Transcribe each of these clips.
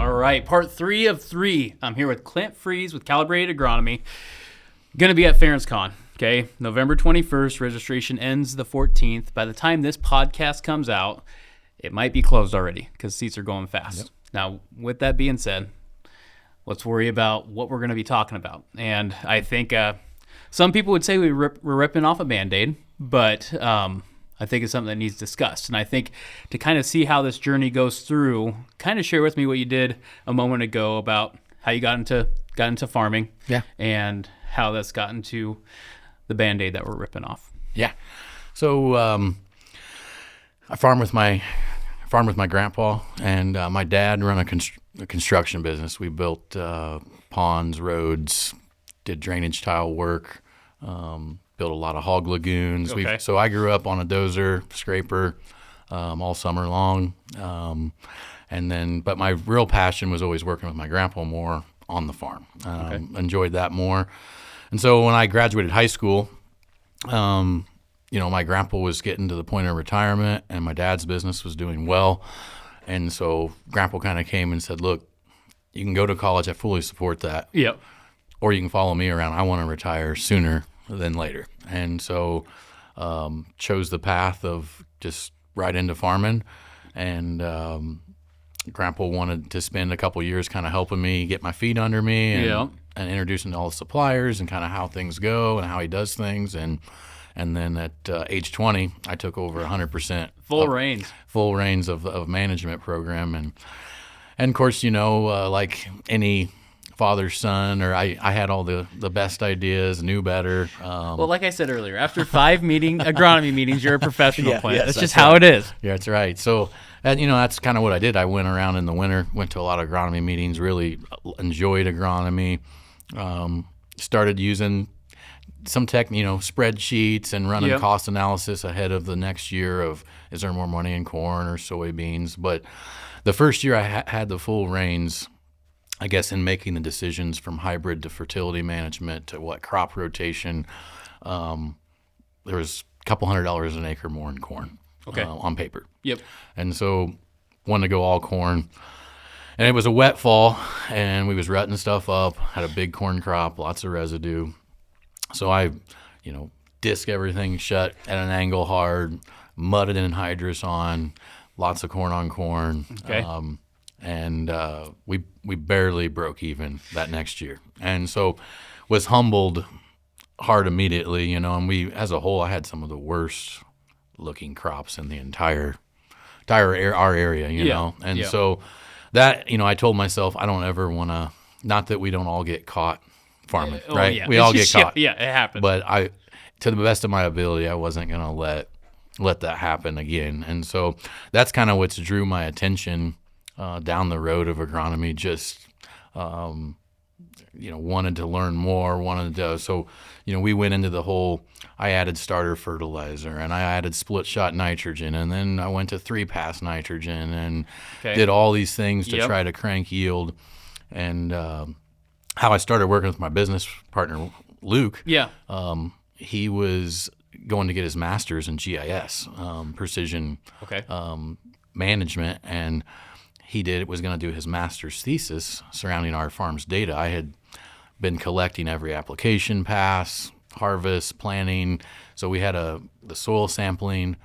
All right, part 3 of 3. I'm here with Clint Frese with Calibrated Agronomy. Going to be at FarensCon, okay? November 21st. Registration ends the 14th. By the time this podcast comes out, it might be closed already because seats are going fast. Yep. Now, with that being said, let's worry about what we're going to be talking about. And I think some people would say we're ripping off a Band-Aid, but I think it's something that needs discussed. And I think to kind of see how this journey goes through, kind of share with me what you did a moment ago about how you got into farming, and how that's gotten to the Band-Aid that we're ripping off. Yeah. So I farmed with my grandpa, and my dad run a construction business. We built ponds, roads, did drainage tile work, built a lot of hog lagoons. Okay. So I grew up on a dozer, scraper, all summer long. But my real passion was always working with my grandpa more on the farm. Enjoyed that more. And so when I graduated high school, my grandpa was getting to the point of retirement, and my dad's business was doing well. And so grandpa kind of came and said, look, you can go to college. I fully support that. Yep. Or you can follow me around. I want to retire sooner than later. And so chose the path of just right into farming. And grandpa wanted to spend a couple years kind of helping me get my feet under me and introducing to all the suppliers and kind of how things go and how he does things. And then at age 20, I took over 100% full reins of management program. And of course, like any father's son, or I had all the best ideas, knew better. Well, like I said earlier, after 5 agronomy meetings, you're a professional plant. Yes, that's just how it is. Yeah, that's right. So, that's kind of what I did. I went around in the winter, went to a lot of agronomy meetings, really enjoyed agronomy, started using some tech, spreadsheets and running cost analysis ahead of the next year of, is there more money in corn or soybeans? But the first year I had the full reins, I guess, in making the decisions from hybrid to fertility management to crop rotation. There was a couple $100 an acre more in corn on paper. Yep. And so wanted to go all corn. And it was a wet fall, and we was rutting stuff up, had a big corn crop, lots of residue. So I, disc everything shut at an angle hard, mudded anhydrous on, lots of corn on corn. Okay. We barely broke even that next year. And so was humbled hard immediately, and we, as a whole, I had some of the worst looking crops in the entire our area, know. And so that, I told myself, I don't ever want to, not that we don't all get caught farming, right? Yeah. We all get caught. Yeah, it happens. But to the best of my ability, I wasn't going to let that happen again. And so that's kind of what's drew my attention down the road of agronomy. Just wanted to learn more. So we went into the whole. I added starter fertilizer, and I added split shot nitrogen, and then I went to 3-pass nitrogen, and did all these things to try to crank yield. And how I started working with my business partner Luke. Yeah. He was going to get his master's in GIS, precision management, and was going to do his master's thesis surrounding our farm's data. I had been collecting every application pass, harvest, planning. So we had the soil sampling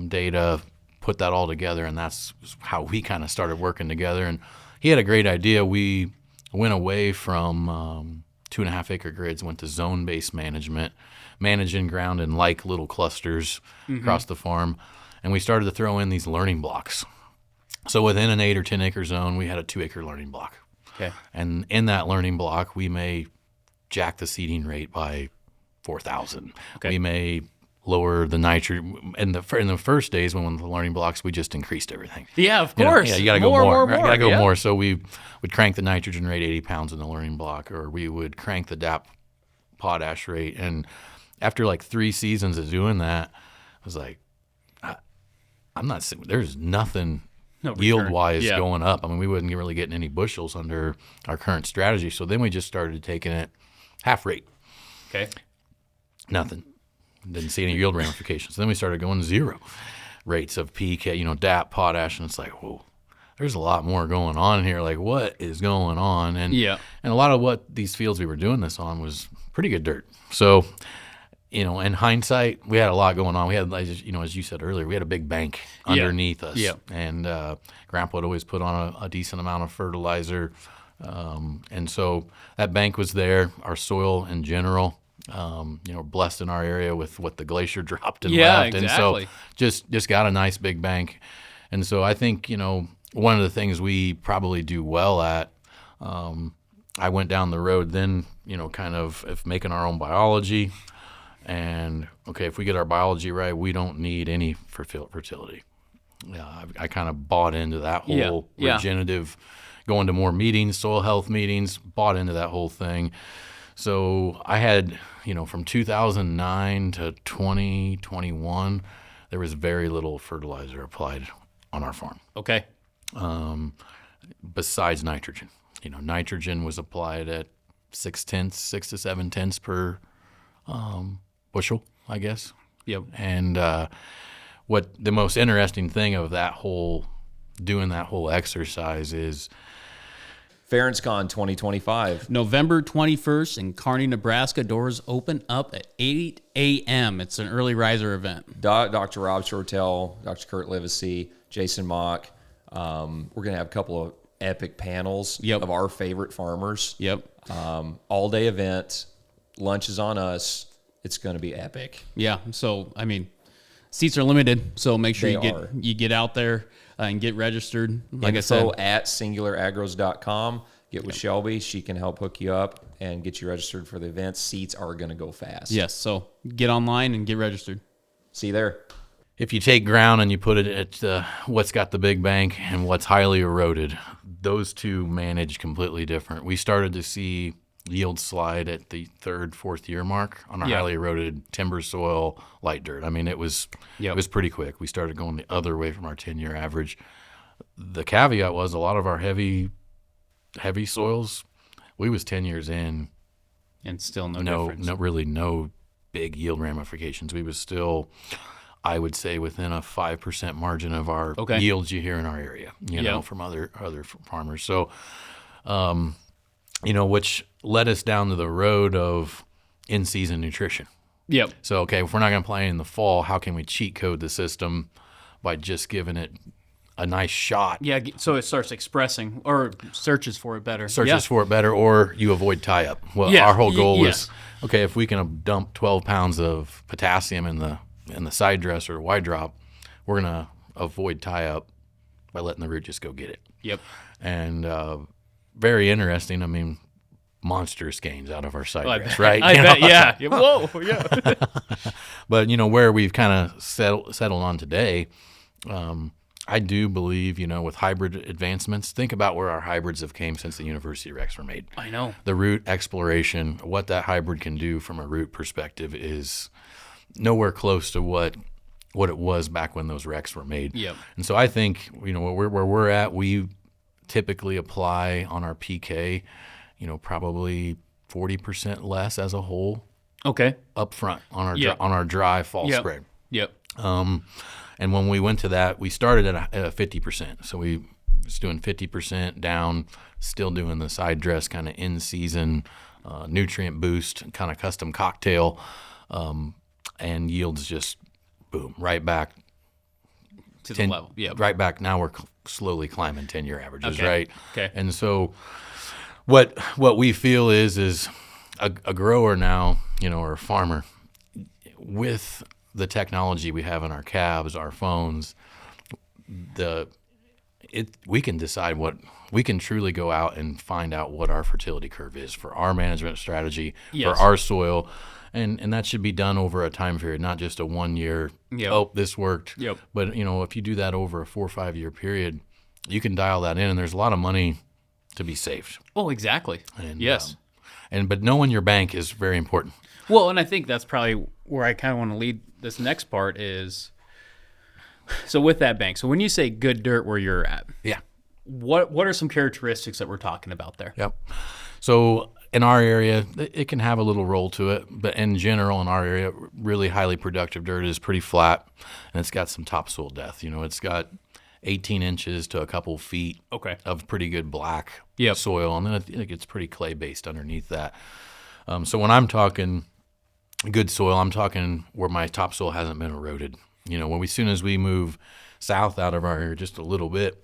data, put that all together, and that's how we kind of started working together. And he had a great idea. We went away from 2.5 acre grids, went to zone-based management, managing ground in little clusters across the farm. And we started to throw in these learning blocks. So within an 8 or 10 acre zone, we had a 2 acre learning block. Okay. And in that learning block, we may jack the seeding rate by 4,000. Okay. We may lower the nitrogen. In the first days when the learning blocks, we just increased everything. Yeah, of course. You got to go more. Right? You got to go more. So we would crank the nitrogen rate 80 pounds in the learning block, or we would crank the DAP potash rate. And after 3 seasons of doing that, I was like, there's nothing yield-wise going up. I mean, we wasn't really getting any bushels under our current strategy. So then we just started taking it half rate. Okay. Nothing. Didn't see any yield ramifications. Then we started going 0 rates of PK, DAP, potash, and it's like, whoa, there's a lot more going on here. Like, what is going on? And a lot of what these fields we were doing this on was pretty good dirt. So, in hindsight, we had a lot going on. We had, as you said earlier, we had a big bank underneath us. Yeah. And Grandpa would always put on a decent amount of fertilizer. And so that bank was there. Our soil in general, blessed in our area with what the glacier dropped and left. Exactly. And so just got a nice big bank. And so I think, one of the things we probably do well at, I went down the road then, kind of making our own biology. And, okay, if we get our biology right, we don't need any fertility. I kind of bought into that whole regenerative, going to more meetings, soil health meetings, bought into that whole thing. So I had, from 2009 to 2021, there was very little fertilizer applied on our farm. Okay. Besides nitrogen. Nitrogen was applied at 6 to 7 tenths per bushel, I guess. Yep. And what the most interesting thing of doing that whole exercise is FairnCon 2025. November 21st in Kearney, Nebraska. Doors open up at 8 a.m. It's an early riser event. Dr. Rob Shortell, Dr. Kurt Livesey, Jason Mock. We're going to have a couple of epic panels of our favorite farmers. Yep. All-day event. Lunch is on us. It's going to be epic. Yeah. So, seats are limited. So make sure you get out there and get registered. Like I said, at singularagros.com. Get with Shelby. She can help hook you up and get you registered for the event. Seats are going to go fast. Yes. So get online and get registered. See you there. If you take ground and you put it at what's got the big bank and what's highly eroded, those two manage completely different. We started to see yield slide at the 3rd, 4th year mark on our highly eroded timber soil, light dirt. It was pretty quick. We started going the other way from our 10-year average. The caveat was a lot of our heavy soils, we was 10 years in, and still no difference. No big yield ramifications. We was still, I would say, within a 5% margin of our yields you hear in our area, from other farmers. So, which led us down to the road of in-season nutrition. Yep. So, okay, if we're not going to play in the fall, how can we cheat code the system by just giving it a nice shot? Yeah, so it starts expressing or searches for it better. Or you avoid tie-up. Well, our whole goal was, okay, if we can dump 12 pounds of potassium in the side dress or wide drop, we're going to avoid tie-up by letting the root just go get it. Yep. And very interesting. Monstrous gains out of our side dress, right? I bet, yeah. Whoa, yeah. But, where we've kind of settled on today, I do believe, with hybrid advancements, think about where our hybrids have came since the University Rex were made. I know. The root exploration, what that hybrid can do from a root perspective is nowhere close to what it was back when those Rex were made. Yep. And so I think, where we're at, we typically apply on our PK, probably 40% less as a whole. Okay. Up front on our dry fall spread. Yep. And when we went to that, we started at a 50%. So we was doing 50% down, still doing the side dress kind of in-season nutrient boost, kind of custom cocktail, and yields just, boom, right back. To the level, yeah. Right back. Now we're slowly climbing 10-year averages, right? Okay. And so what we feel is a grower now, or a farmer, with the technology we have in our cabs, our phones, we can decide we can truly go out and find out what our fertility curve is for our management strategy, for our soil, and that should be done over a time period, not just a 1 year. Yep. Oh, this worked. Yep. But if you do that over a 4 or 5 year period, you can dial that in, and there's a lot of money to be saved. Oh, exactly. And, yes. But knowing your bank is very important. Well, and I think that's probably where I kind of want to lead this next part is, so with that bank, so when you say good dirt where you're at, what are some characteristics that we're talking about there? Yep. So in our area, it can have a little roll to it, but in general, in our area, really highly productive dirt is pretty flat, and it's got some topsoil depth. 18 inches to a couple feet of pretty good black soil, and then it gets pretty clay-based underneath that. So when I'm talking good soil, I'm talking where my topsoil hasn't been eroded. As soon as we move south out of our area just a little bit,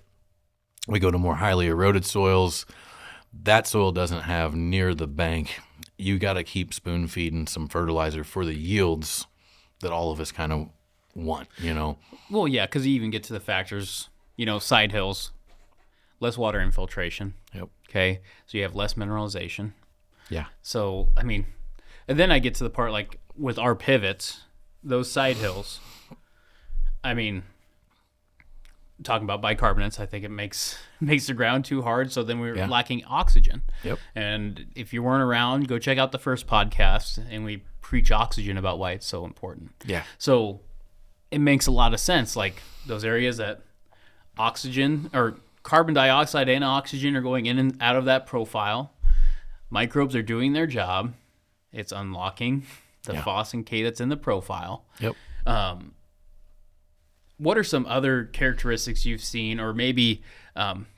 we go to more highly eroded soils. That soil doesn't have near the bank. You got to keep spoon feeding some fertilizer for the yields that all of us kind of want, Well, yeah, because you even get to the factors, side hills, less water infiltration. Yep. Okay, so you have less mineralization. Yeah. So, and then I get to the part like with our pivots, those side hills, talking about bicarbonates, I think it makes the ground too hard, so then we're lacking oxygen. Yep. And if you weren't around, go check out the first podcast, and we preach oxygen about why it's so important. Yeah. So it makes a lot of sense, like those areas that oxygen or carbon dioxide and oxygen are going in and out of that profile. Microbes are doing their job. It's unlocking the phos and K that's in the profile. Yep. What are some other characteristics you've seen, or maybe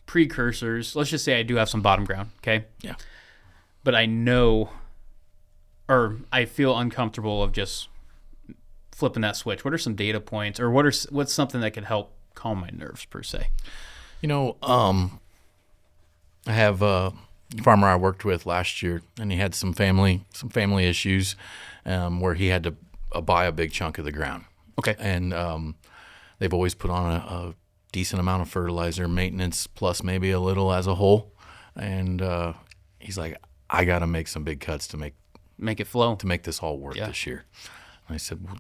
precursors? Let's just say I do have some bottom ground, okay? Yeah. But I know, or I feel uncomfortable of just flipping that switch. What are some data points, or what's something that could help calm my nerves per se? I have a farmer I worked with last year, and he had some family issues where he had to buy a big chunk of the ground. Okay. And they've always put on a decent amount of fertilizer, maintenance, plus maybe a little as a whole. And he's like, I got to make some big cuts to make it flow, to make this all work this year. And I said, well,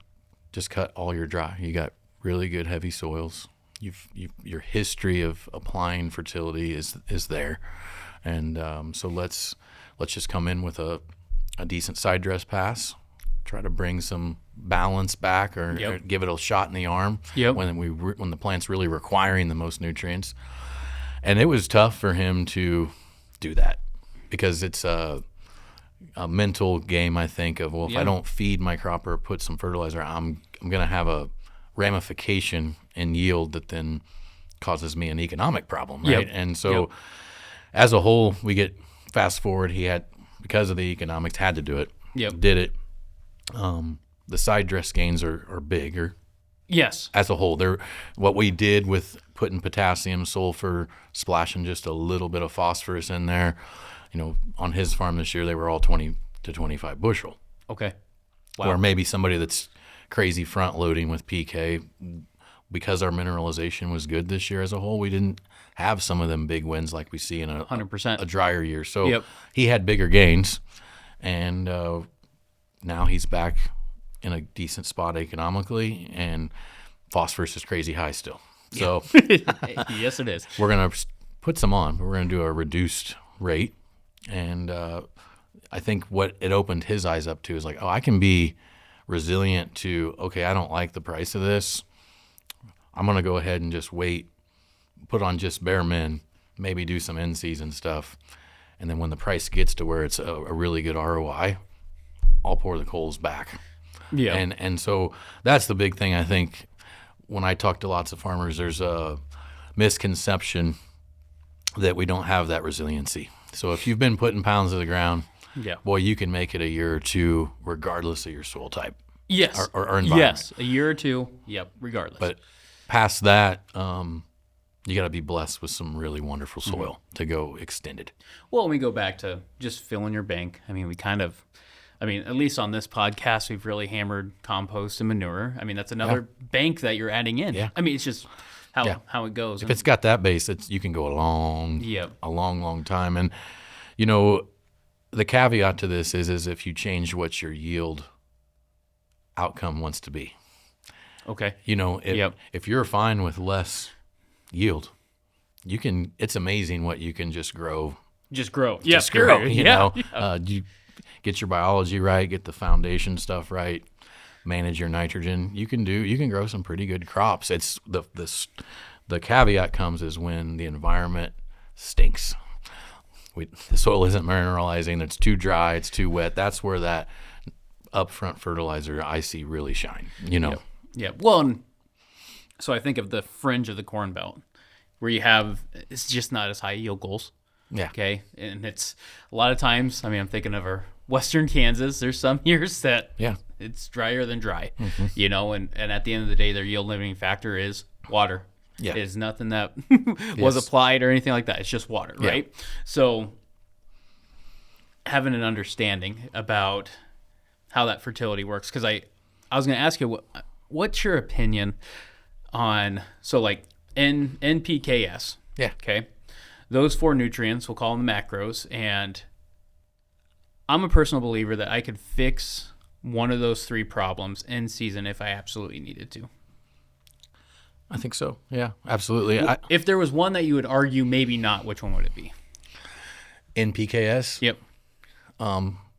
just cut all your dry. You got really good heavy soils. Your history of applying fertility is there. And so let's just come in with a decent side dress pass, try to bring some balance back, or give it a shot in the arm when the plant's really requiring the most nutrients. And it was tough for him to do that because it's a mental game, I think, of, well, if I don't feed my crop or put some fertilizer, I'm going to have a ramification in yield that then causes me an economic problem, right? And so as a whole, we get fast forward, he had, because of the economics, had to do it. Did it. The side dress gains are bigger. Yes. As a whole, what we did with putting potassium, sulfur, splashing just a little bit of phosphorus in there, on his farm this year, they were all 20 to 25 bushel. Okay. Wow. Or maybe somebody that's crazy front loading with PK. Because our mineralization was good this year as a whole, we didn't have some of them big wins like we see in a 100%. a drier year. So he had bigger gains, and now he's back in a decent spot economically, and phosphorus is crazy high still. So yes, it is. We're going to put some on, but we're going to do a reduced rate. And I think what it opened his eyes up to is like, oh, I can be resilient to, okay, I don't like the price of this. I'm going to go ahead and just wait, put on just bare min, maybe do some in-season stuff. And then when the price gets to where it's a really good ROI, I'll pour the coals back. Yeah. And so that's the big thing, I think. When I talk to lots of farmers, there's a misconception that we don't have that resiliency. So if you've been putting pounds to the ground, boy, you can make it a year or two regardless of your soil type. Yes. Or environment. Yes, a year or two, regardless. But past that, you got to be blessed with some really wonderful soil to go extended. Well, we go back to just filling your bank. At least on this podcast, we've really hammered compost and manure. That's another bank that you're adding in. Yeah. It's just how it goes. If it's got that base, you can go a long time. And, the caveat to this is if you change what your yield outcome wants to be. Okay. If you're fine with less yield, it's amazing what you can just grow. Just grow. Just grow, you get your biology right, get the foundation stuff right, manage your nitrogen. You can grow some pretty good crops. It's the caveat comes is when the environment stinks. The soil isn't mineralizing, it's too dry, it's too wet. That's where that upfront fertilizer I see really shine, Yeah. Well, so I think of the fringe of the Corn Belt. where it's just not as high yield goals. Yeah. Okay. And it's a lot of times, I mean, I'm thinking of our Western Kansas. There's some years that it's drier than dry, and at the end of the day, their yield limiting factor is water. Yeah. It is nothing that was applied or anything like that. It's just water, right? So having an understanding about how that fertility works, because I was going to ask you, what's your opinion on, so like NPKS? Yeah. Okay. Those 4 nutrients, we'll call them the macros, and I'm a personal believer that I could fix one of those 3 problems in season if I absolutely needed to. I think so. Yeah, absolutely. Well, if there was one that you would argue maybe not, which one would it be? NPKS? Yep.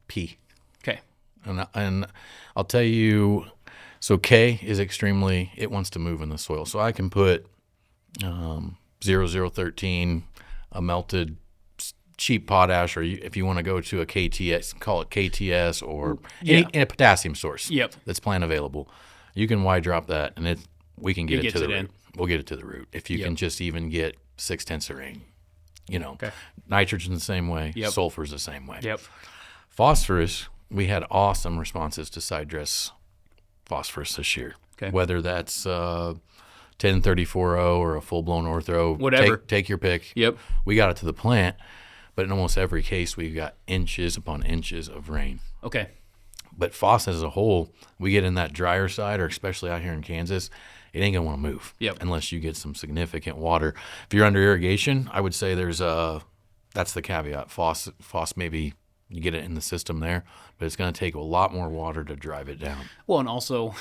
P. Okay. And I'll tell you, so K is it wants to move in the soil. So I can put 0013, a melted cheap potash, or if you want to go to a KTS, call it KTS, or a potassium source that's plant available. You can Y drop that, and we can get it to the root. We'll get it to the root. If you can just even get 0.6 of rain, nitrogen the same way, sulfur's the same way. Yep. Phosphorus, we had awesome responses to side dress phosphorus this year. Okay. Whether that's 10-34-0 or a full-blown ortho, whatever. Take your pick. Yep. We got it to the plant, but in almost every case, we got inches upon inches of rain. Okay. But phos as a whole, we get in that drier side, or especially out here in Kansas, it ain't gonna want to move unless you get some significant water. If you're under irrigation, I would say that's the caveat. Phos maybe you get it in the system there, but it's going to take a lot more water to drive it down. Well, and also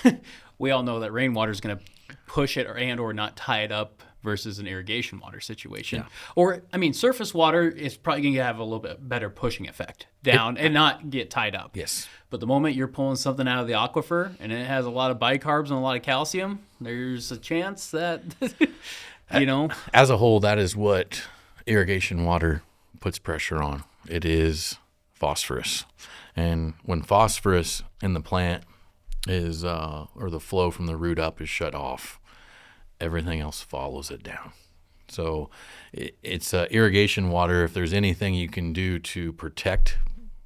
we all know that rainwater is going to push it or not tie it up versus an irrigation water situation. Yeah. Or, I mean, surface water is probably going to have a little bit better pushing effect down and not get tied up. Yes. But the moment you're pulling something out of the aquifer and it has a lot of bicarbs and a lot of calcium, there's a chance that, As a whole, that is what irrigation water puts pressure on. It is phosphorus. And when phosphorus in the plant is, or the flow from the root up is shut off, everything else follows it down. So it's irrigation water. If there's anything you can do to protect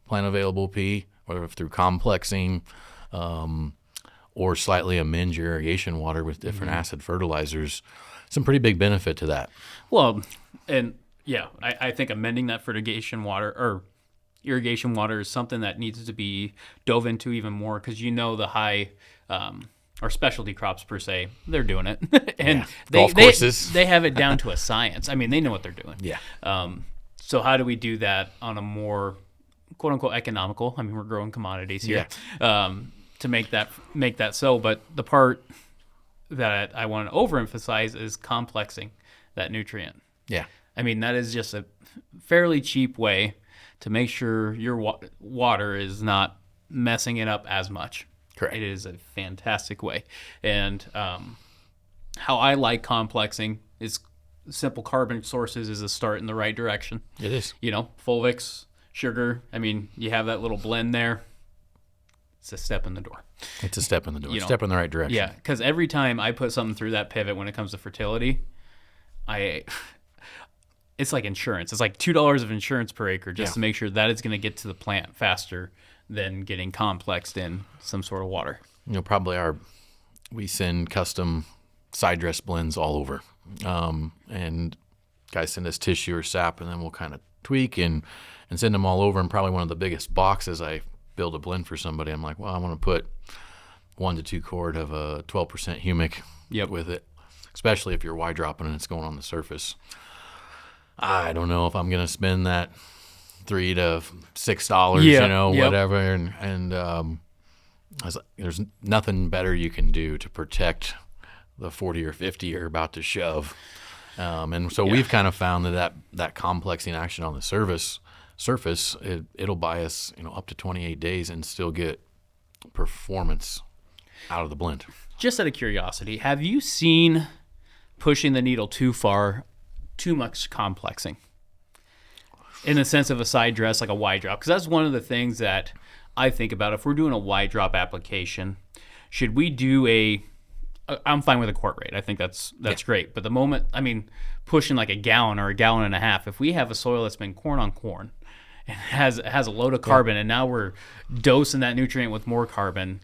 plant available P, whether through complexing or slightly amend your irrigation water with different acid fertilizers, some pretty big benefit to that. Well, and I think amending that fertigation water or irrigation water is something that needs to be dove into even more, because the high or specialty crops per se, they're doing it. And golf courses. They have it down to a science. I mean, they know what they're doing. Yeah. So how do we do that on a more quote unquote economical? I mean, we're growing commodities here to make that so. But the part that I want to overemphasize is complexing that nutrient. Yeah. I mean, that is just a fairly cheap way to make sure your water is not messing it up as much. Correct. It is a fantastic way. And how I like complexing is simple carbon sources is a start in the right direction. It is. Fulvics, sugar. I mean, you have that little blend there. It's a step in the door. It's a step in the door. Step in the right direction. Yeah, because every time I put something through that pivot when it comes to fertility, it's like insurance. It's like $2 of insurance per acre just to make sure that it's going to get to the plant faster than getting complexed in some sort of water. We send custom side dress blends all over. And guys send us tissue or sap, and then we'll kind of tweak and send them all over. And probably one of the biggest boxes I build a blend for somebody, I'm like, well, I want to put 1 to 2 quart of a 12% humic with it, especially if you're Y dropping and it's going on the surface. I don't know if I'm going to spend that $3 to $6, whatever. And I was like, there's nothing better you can do to protect the 40 or 50 you're about to shove. And so we've kind of found that complexing action on the surface, it'll buy us, up to 28 days and still get performance out of the blend. Just out of curiosity, have you seen pushing the needle too far, too much complexing in the sense of a side dress, like a Y drop? Because that's one of the things that I think about. If we're doing a Y drop application, should we do I'm fine with a quart rate. I think that's great. But the moment, pushing like a gallon or a gallon and a half, if we have a soil that's been corn on corn and has a load of carbon, and now we're dosing that nutrient with more carbon,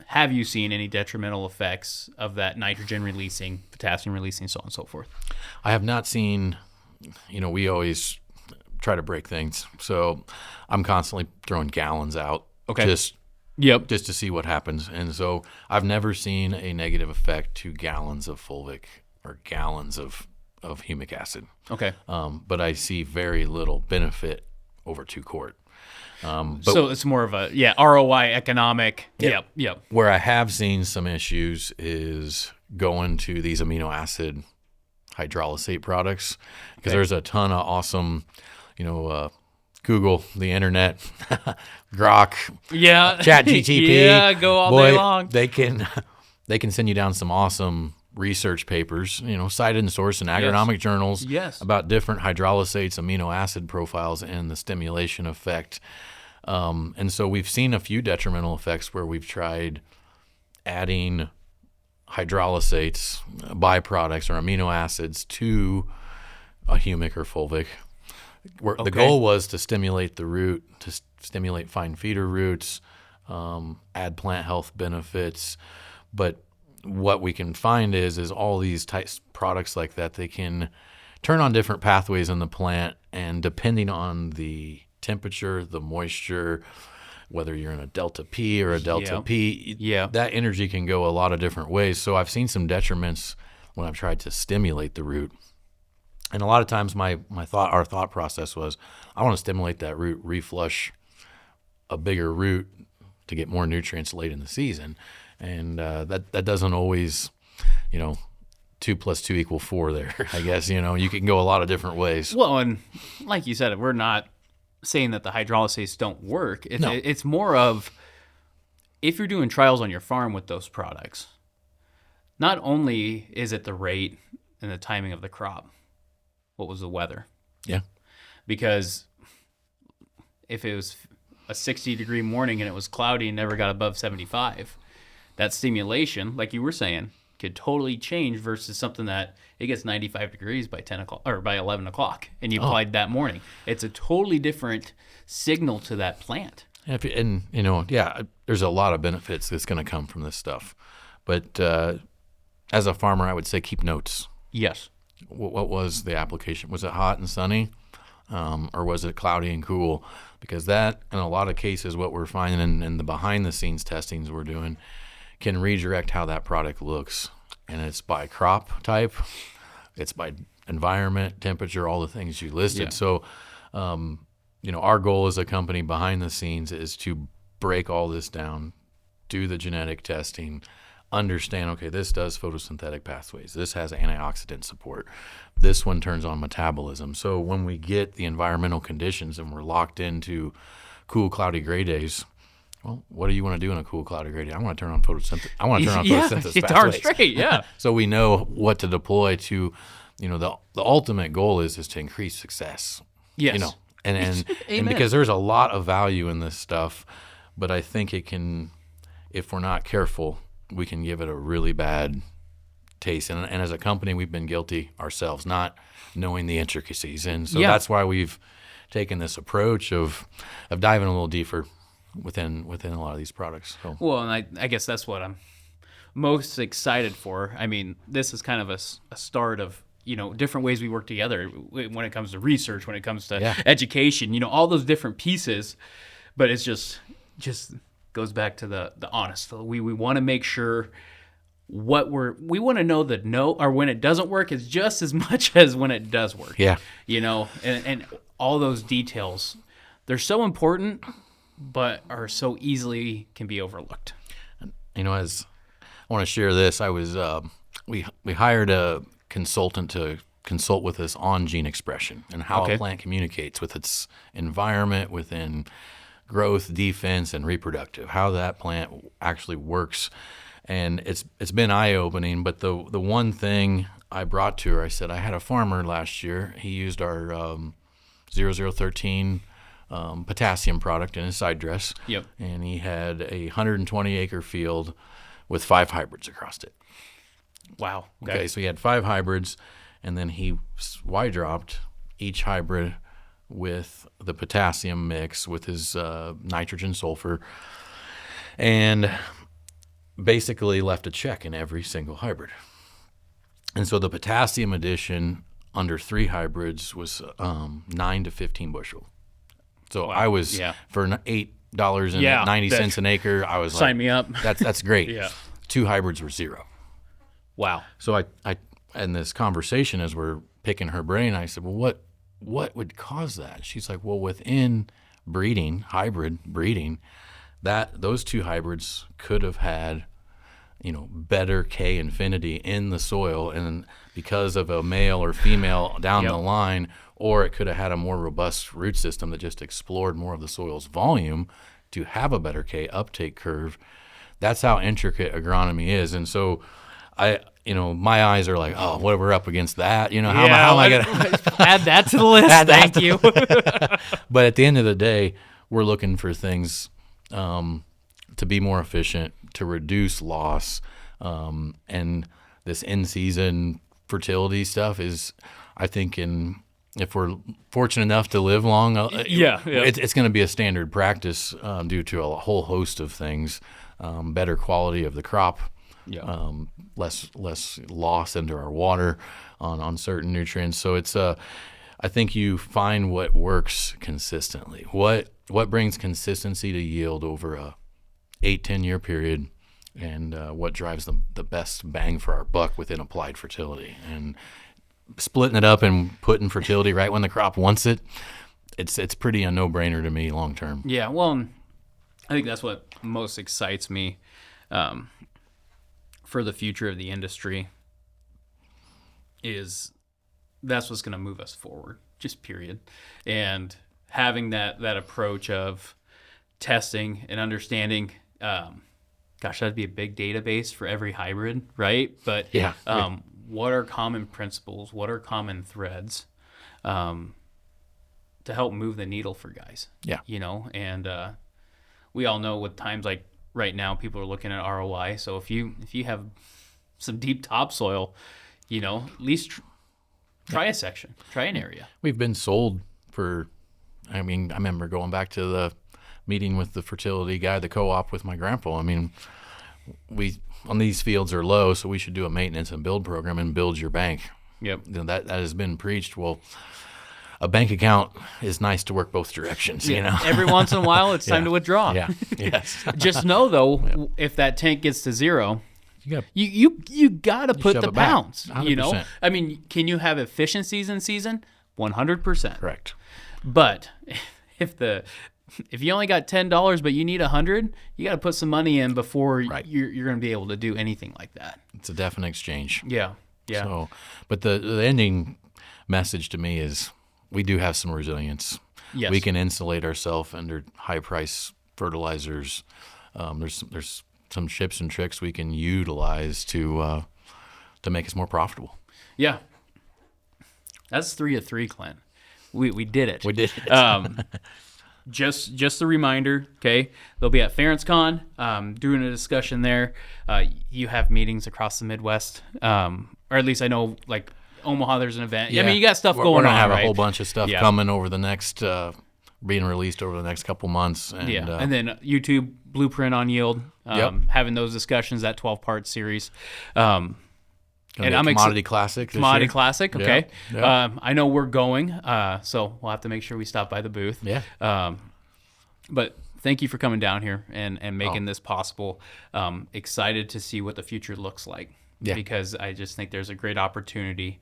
have you seen any detrimental effects of that nitrogen releasing, potassium releasing, so on and so forth? I have not seen, we always try to break things. So I'm constantly throwing gallons out. Okay. Just to see what happens. And so I've never seen a negative effect to gallons of fulvic or gallons of humic acid. Okay. But I see very little benefit over 2 quart. So it's more of a ROI economic. Yep. Where I have seen some issues is going to these amino acid hydrolysate products, because there's a ton of awesome, Google, the internet, Grok, ChatGPT. Go all day long. They can send you down some awesome research papers, cited and sourced in agronomic journals about different hydrolysates, amino acid profiles, and the stimulation effect. And so we've seen a few detrimental effects where we've tried adding hydrolysates, byproducts, or amino acids to a humic or fulvic. The goal was to stimulate the root, to stimulate fine feeder roots, add plant health benefits. But what we can find is all these types products like that, they can turn on different pathways in the plant, and depending on the temperature, the moisture, whether you're in a delta P or a delta P, that energy can go a lot of different ways. So I've seen some detriments when I've tried to stimulate the root. And a lot of times our thought process was, I want to stimulate that root, reflush a bigger root to get more nutrients late in the season. And that doesn't always, 2 + 2 = 4 there. I guess, you can go a lot of different ways. Well, and like you said, we're not saying that the hydrolysates don't work. It's more of, if you're doing trials on your farm with those products, not only is it the rate and the timing of the crop, what was the weather? Yeah. Because if it was a 60-degree morning and it was cloudy and never got above 75, that stimulation, like you were saying, could totally change versus something that it gets 95 degrees by 10 o'clock or by 11 o'clock and you applied that morning. It's a totally different signal to that plant. There's a lot of benefits that's going to come from this stuff. But as a farmer, I would say keep notes. Yes. What was the application? Was it hot and sunny, or was it cloudy and cool? Because that, in a lot of cases, what we're finding in the behind-the-scenes testings we're doing can redirect how that product looks. And it's by crop type, it's by environment, temperature, all the things you listed. So, our goal as a company behind the scenes is to break all this down, do the genetic testing, understand, okay, this does photosynthetic pathways. This has antioxidant support. This one turns on metabolism. So when we get the environmental conditions and we're locked into cool, cloudy, gray days, well, what do you want to do in a cool, cloudy, gray day? I want to turn on photosynthesis. Photosynthesis pathways. Darn straight, yeah. So we know what to deploy to, the ultimate goal is to increase success. Yes. And because there's a lot of value in this stuff, but I think it can, if we're not careful, we can give it a really bad taste. And as a company, we've been guilty ourselves, not knowing the intricacies. And so that's why we've taken this approach of diving a little deeper within a lot of these products. So. Well, and I guess that's what I'm most excited for. This is kind of a start of, different ways we work together when it comes to research, when it comes to education, all those different pieces. But it's just goes back to the honest. We want to make sure we want to know that or when it doesn't work is just as much as when it does work. Yeah. And all those details, they're so important, but are so easily can be overlooked. As I want to share this, I was we hired a consultant to consult with us on gene expression and how a plant communicates with its environment within growth, defense, and reproductive, how that plant actually works. And it's been eye-opening, but the one thing I brought to her, I said, I had a farmer last year. He used our 0013 potassium product in his side dress. Yep. And he had a 120-acre field with 5 hybrids across it. Wow. Okay, so he had 5 hybrids, and then he Y-dropped each hybrid with the potassium mix with his nitrogen sulfur, and basically left a check in every single hybrid. And so the potassium addition under 3 hybrids was 9 to 15 bushel. So I was for $8.90 an acre. I was sign like, me up. That's great. Yeah. 2 hybrids were 0. Wow. So I in this conversation as we're picking her brain, I said, well, what would cause that? She's like, well, within hybrid breeding, that those 2 hybrids could have had, better K infinity in the soil, and because of a male or female down the line, or it could have had a more robust root system that just explored more of the soil's volume to have a better K uptake curve. That's how intricate agronomy is. And so my eyes are like, oh, what, we're up against that? How am I going to add that to the list? Thank you. But at the end of the day, we're looking for things to be more efficient, to reduce loss, and this in-season fertility stuff is, I think, if we're fortunate enough to live long, it's going to be a standard practice due to a whole host of things, better quality of the crop, less loss into our water on certain nutrients. So it's I think you find what works consistently. What brings consistency to yield over a 8-10 year period, and what drives the best bang for our buck within applied fertility. And splitting it up and putting fertility right when the crop wants it, it's pretty a no-brainer to me long term. Yeah, well, I think that's what most excites me for the future of the industry, is that's what's going to move us forward, just period. And having that approach of testing and understanding, that'd be a big database for every hybrid, right? But what are common principles? What are common threads to help move the needle for guys? Yeah. And we all know with times like right now, people are looking at ROI. So if you have some deep topsoil, at least try a section, try an area. We've been sold for, I remember going back to the meeting with the fertility guy, the co-op with my grandpa. We on these fields are low, so we should do a maintenance and build program and build your bank. Yep. That has been preached. Well, a bank account is nice to work both directions. Every once in a while, it's time to withdraw. Yeah. Yes. Just know though, if that tank gets to 0, you got to put the pounds. 100%. Can you have efficiencies in season? 100%. Correct. But if you only got $10 but you need $100, you got to put some money in before you're going to be able to do anything like that. It's a definite exchange. Yeah. So, but the ending message to me is we do have some resilience. Yes. We can insulate ourselves under high price fertilizers. There's some tips and tricks we can utilize to make us more profitable. Yeah. That's 3 of 3, Clint. We did it. We did it. Just a reminder, okay? They'll be at FarenceCon, doing a discussion there. You have meetings across the Midwest, or at least I know, like Omaha, there's an event. Yeah. You got stuff going on. We're gonna have a whole bunch of stuff coming over the next, being released over the next couple months. And, and then YouTube Blueprint on Yield, having those discussions, that 12-part series. And I'm Commodity Classic. Commodity Classic, okay. Yeah. I know we're going, so we'll have to make sure we stop by the booth. Yeah. But thank you for coming down here and making this possible. Excited to see what the future looks like, because I just think there's a great opportunity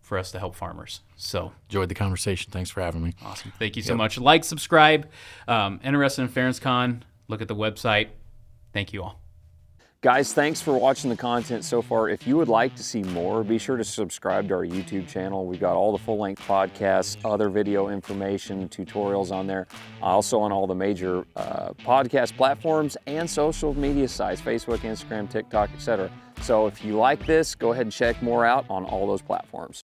for us to help farmers. So enjoyed the conversation. Thanks for having me. Awesome. Thank you so much. Like, subscribe. Interested in FarenceCon, look at the website. Thank you all. Guys, thanks for watching the content so far. If you would like to see more, be sure to subscribe to our YouTube channel. We've got all the full-length podcasts, other video information, tutorials on there. Also on all the major podcast platforms and social media sites, Facebook, Instagram, TikTok, etc. So if you like this, go ahead and check more out on all those platforms.